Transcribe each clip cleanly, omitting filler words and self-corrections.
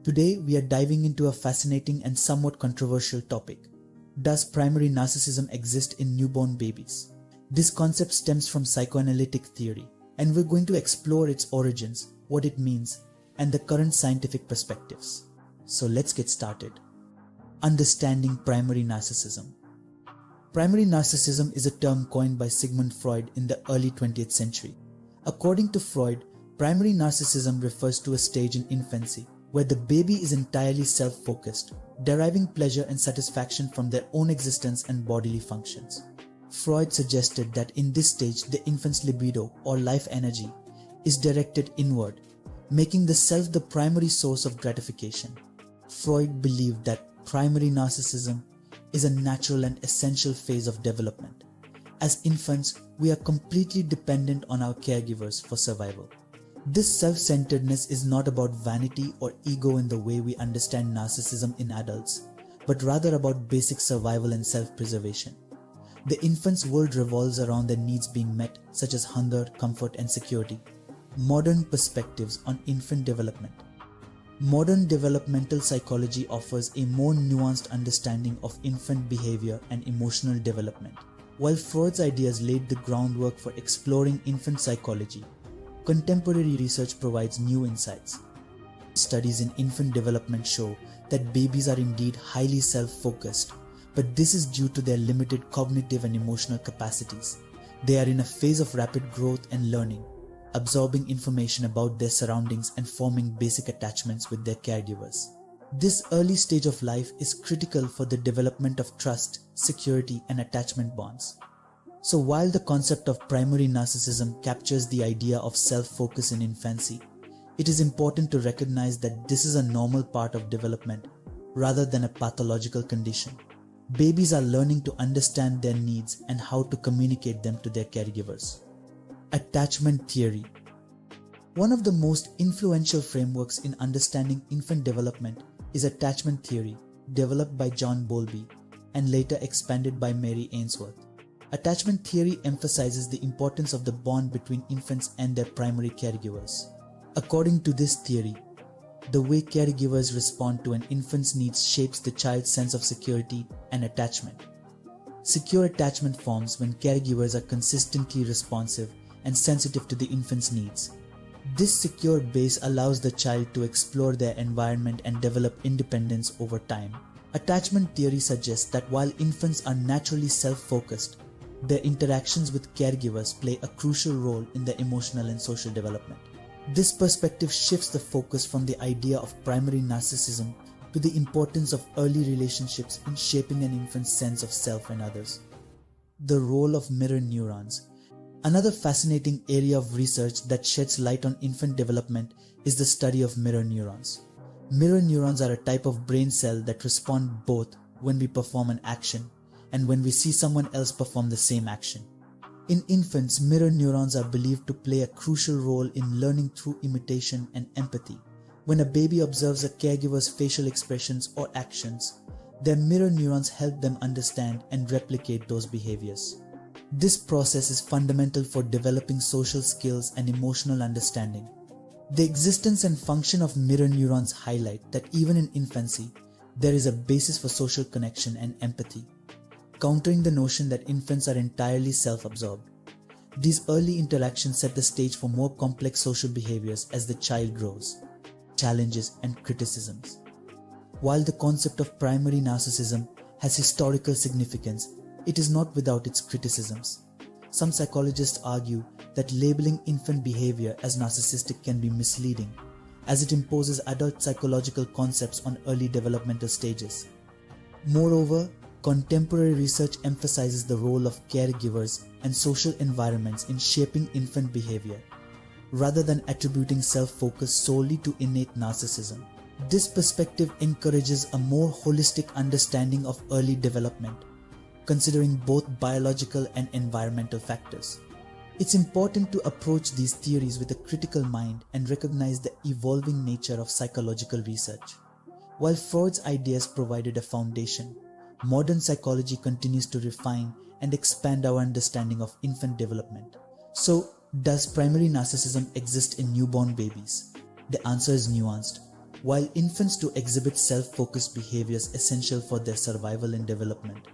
Today, we are diving into a fascinating and somewhat controversial topic. Does primary narcissism exist in newborn babies? This concept stems from psychoanalytic theory, and we're going to explore its origins, what it means, and the current scientific perspectives. So let's get started. Understanding primary narcissism. Primary narcissism is a term coined by Sigmund Freud in the early 20th century. According to Freud, primary narcissism refers to a stage in infancy where the baby is entirely self-focused, deriving pleasure and satisfaction from their own existence and bodily functions. Freud suggested that in this stage, the infant's libido or life energy is directed inward, making the self the primary source of gratification. Freud believed that primary narcissism is a natural and essential phase of development. As infants, we are completely dependent on our caregivers for survival. This self-centeredness is not about vanity or ego in the way we understand narcissism in adults, but rather about basic survival and self-preservation. The infant's world revolves around their needs being met, such as hunger, comfort, and security. Modern perspectives on infant development. Modern developmental psychology offers a more nuanced understanding of infant behavior and emotional development. While Freud's ideas laid the groundwork for exploring infant psychology, contemporary research provides new insights. Studies in infant development show that babies are indeed highly self-focused, but this is due to their limited cognitive and emotional capacities. They are in a phase of rapid growth and learning, absorbing information about their surroundings and forming basic attachments with their caregivers. This early stage of life is critical for the development of trust, security, and attachment bonds. So while the concept of primary narcissism captures the idea of self-focus in infancy, it is important to recognize that this is a normal part of development rather than a pathological condition. Babies are learning to understand their needs and how to communicate them to their caregivers. Attachment theory. One of the most influential frameworks in understanding infant development is attachment theory, developed by John Bowlby and later expanded by Mary Ainsworth. Attachment theory emphasizes the importance of the bond between infants and their primary caregivers. According to this theory, the way caregivers respond to an infant's needs shapes the child's sense of security and attachment. Secure attachment forms when caregivers are consistently responsive and sensitive to the infant's needs. This secure base allows the child to explore their environment and develop independence over time. Attachment theory suggests that while infants are naturally self-focused, their interactions with caregivers play a crucial role in their emotional and social development. This perspective shifts the focus from the idea of primary narcissism to the importance of early relationships in shaping an infant's sense of self and others. The role of mirror neurons. Another fascinating area of research that sheds light on infant development is the study of mirror neurons. Mirror neurons are a type of brain cell that respond both when we perform an action and when we see someone else perform the same action. In infants, mirror neurons are believed to play a crucial role in learning through imitation and empathy. When a baby observes a caregiver's facial expressions or actions, their mirror neurons help them understand and replicate those behaviors. This process is fundamental for developing social skills and emotional understanding. The existence and function of mirror neurons highlight that even in infancy, there is a basis for social connection and empathy, countering the notion that infants are entirely self-absorbed. These early interactions set the stage for more complex social behaviors as the child grows, challenges and criticisms. While the concept of primary narcissism has historical significance, it is not without its criticisms. Some psychologists argue that labeling infant behavior as narcissistic can be misleading, as it imposes adult psychological concepts on early developmental stages. Moreover, contemporary research emphasizes the role of caregivers and social environments in shaping infant behavior, rather than attributing self-focus solely to innate narcissism. This perspective encourages a more holistic understanding of early development, considering both biological and environmental factors. It's important to approach these theories with a critical mind and recognize the evolving nature of psychological research. While Freud's ideas provided a foundation, modern psychology continues to refine and expand our understanding of infant development. So, does primary narcissism exist in newborn babies? The answer is nuanced. while infants do exhibit self-focused behaviors essential for their survival and development.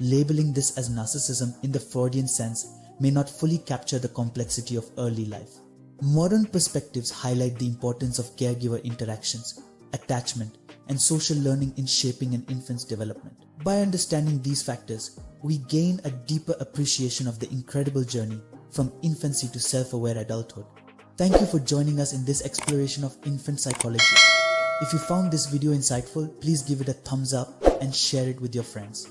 Labeling this as narcissism in the Freudian sense may not fully capture the complexity of early life. Modern perspectives highlight the importance of caregiver interactions, attachment, and social learning in shaping an infant's development. By understanding these factors, we gain a deeper appreciation of the incredible journey from infancy to self-aware adulthood. Thank you for joining us in this exploration of infant psychology. If you found this video insightful, please give it a thumbs up and share it with your friends.